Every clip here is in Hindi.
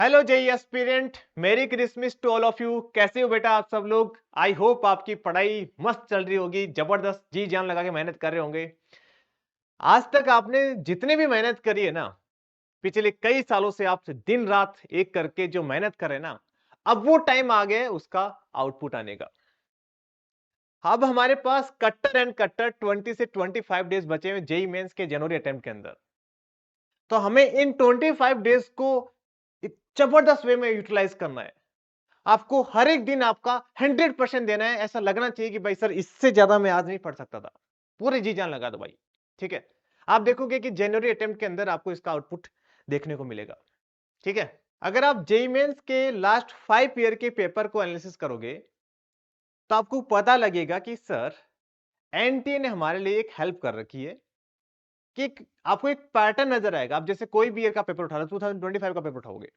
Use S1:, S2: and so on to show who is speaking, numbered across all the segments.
S1: Hello JE aspirant, merry Christmas to all of you. कैसे हो बेटा आप सब लोग? आई होप आपकी पढ़ाई मस्त चल रही होगी, जबरदस्त जी जान लगा के मेहनत कर रहे होंगे। आज तक आपने जितने भी मेहनत करी है ना, पिछले कई सालों से आप दिन रात एक करके जो मेहनत कर रहे हैं ना, अब वो टाइम आ गया है उसका आउटपुट आने का। अब हमारे पास कट्टर एंड कट्टर 20 से 25 डेज बचे हुए जेई मेंस के जनवरी अटेम्प्ट के अंदर। तो हमें इन 25 डेज को एक जबरदस्त वे में यूटिलाइज करना है। आपको हर एक दिन आपका 100% देना है। ऐसा लगना चाहिए कि भाई सर इससे ज्यादा मैं आज नहीं पढ़ सकता था। पूरी जी जान लगा दो भाई। ठीक है। आप देखोगे कि जनवरी अटेम्प्ट के अंदर आपको इसका आउटपुट देखने को मिलेगा। ठीक है। अगर आप जेई मेंस के लास्ट 5 ईयर के पेपर को एनालिसिस करोगे तो आपको पता लगेगा कि सर एनटीए ने हमारे लिए एक हेल्प कर रखी है कि आपको एक पैटर्न नजर आएगा। आप जैसे कोई भी ईयर का पेपर उठा लो, 2025 का पेपर उठाओगे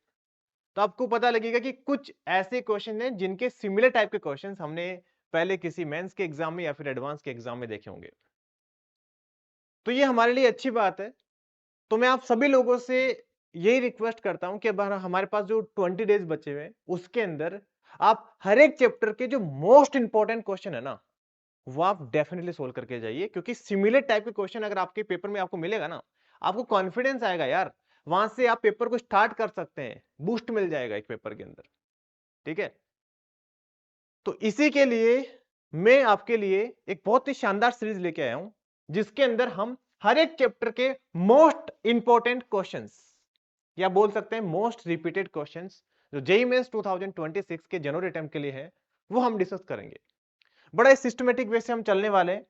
S1: तो आपको पता लगेगा कि कुछ ऐसे क्वेश्चन हैं जिनके सिमिलर टाइप के क्वेश्चंस हमने पहले किसी मेंस के एग्जाम में या फिर एडवांस के एग्जाम में देखे होंगे। तो ये हमारे लिए अच्छी बात है। तो मैं आप सभी लोगों से यही रिक्वेस्ट करता हूं कि अब हमारे पास जो 20 डेज बचे हुए हैं उसके अंदर आप हर एक चैप्टर के जो मोस्ट इंपॉर्टेंट क्वेश्चन है ना, वो आप डेफिनेटली सोल्व करके जाइए, क्योंकि सिमिलर टाइप के क्वेश्चन अगर आपके पेपर में आपको मिलेगा ना, आपको कॉन्फिडेंस आएगा यार। वहां से आप पेपर को स्टार्ट कर सकते हैं, बूस्ट मिल जाएगा एक पेपर के अंदर। ठीक है। तो इसी के लिए मैं आपके लिए एक बहुत ही शानदार सीरीज लेके आया हूं, जिसके अंदर हम हर एक चैप्टर के मोस्ट इंपॉर्टेंट क्वेश्चंस या बोल सकते हैं मोस्ट रिपीटेड क्वेश्चंस जो जेईई मेंस 2026 के जनवरी अटेम्प्ट के लिए है, वो हम डिस्कस करेंगे। बड़ा सिस्टमेटिक वे से हम चलने वाले हैं।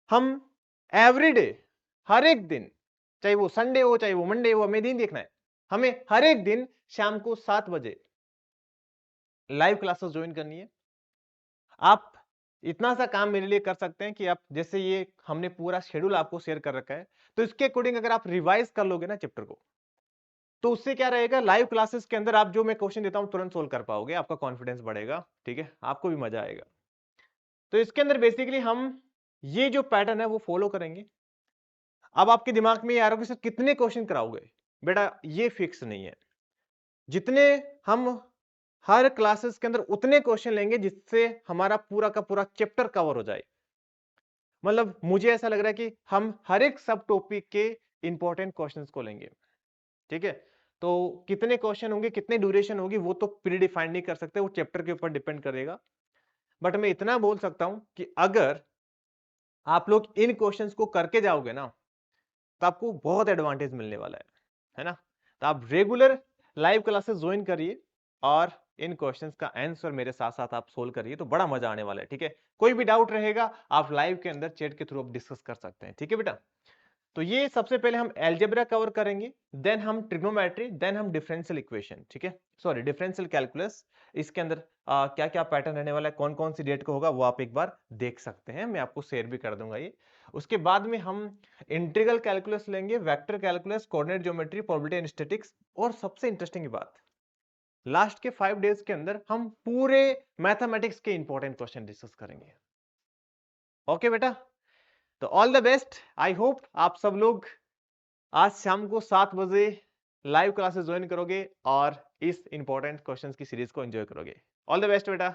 S1: हम एवरीडे, हर एक दिन, चाहे वो संडे हो चाहे वो मंडे हो, हमें दिन देखना है। हमें हर एक दिन शाम को 7 बजे लाइव क्लासेस ज्वाइन करनी है। आप इतना सा काम मेरे लिए कर सकते हैं कि आप जैसे ये हमने पूरा शेड्यूल आपको शेयर कर रखा है, तो इसके अकॉर्डिंग अगर आप रिवाइज कर लोगे ना चैप्टर को, तो उससे क्या रहेगा, लाइव क्लासेस के अंदर आप जो मैं क्वेश्चन देता हूं तुरंत सोल्व कर पाओगे, आपका कॉन्फिडेंस बढ़ेगा। ठीक है, आपको भी मजा आएगा। तो इसके अंदर बेसिकली हम ये जो पैटर्न है वो फॉलो करेंगे। अब आपके दिमाग में ये आ रहा है कि सर कितने क्वेश्चन कराओगे? बेटा ये फिक्स नहीं है। जितने हम हर क्लासेस के अंदर उतने क्वेश्चन लेंगे जिससे हमारा पूरा का पूरा चैप्टर कवर हो जाए। मतलब मुझे ऐसा लग रहा है कि हम हर एक सब टॉपिक के इंपॉर्टेंट क्वेश्चंस को लेंगे। ठीक है। तो कितने क्वेश्चन होंगे, कितने ड्यूरेशन होगी, वो तो प्री डिफाइंड नहीं कर सकते, वो चैप्टर के ऊपर डिपेंड करेगा। बट मैं इतना बोल सकता हूं कि अगर आप लोग इन क्वेश्चंस को करके जाओगे ना, तो आपको बहुत एडवांटेज मिलने वाला है ना? तो आप रेगुलर लाइव क्लासेस ज्वाइन करिए और इन क्वेश्चंस का आंसर मेरे साथ साथ आप सोल्व करिए, तो बड़ा मजा आने वाला है। ठीक है। कोई भी डाउट रहेगा आप लाइव के अंदर चैट के थ्रू आप डिस्कस कर सकते हैं। ठीक है बेटा। तो ये सबसे पहले हम अलजेब्रा कवर करेंगे, देन हम ट्रिग्नोमेट्री, देन हम डिफरेंशियल इक्वेशन। ठीक है, सॉरी डिफरेंशियल कैलकुलस। इसके अंदर क्या क्या पैटर्न रहने वाला है, कौन कौन सी डेट को होगा, वो आप एक बार देख सकते हैं, मैं आपको शेयर भी कर दूंगा ये। उसके बाद में हम इंटीग्रल कैलकुलस लेंगे, vector calculus, coordinate geometry, probability and statistics, और सबसे इंटरेस्टिंग बात, लास्ट के 5 डेज के अंदर हम पूरे मैथमेटिक्स के इंपॉर्टेंट क्वेश्चन डिस्कस करेंगे। ओके बेटा। तो all the best. I hope आप सब लोग आज शाम को 7 बजे लाइव क्लासेस ज्वाइन करोगे और इस इंपॉर्टेंट क्वेश्चंस की सीरीज को एंजॉय करोगे। ऑल द बेस्ट बेटा।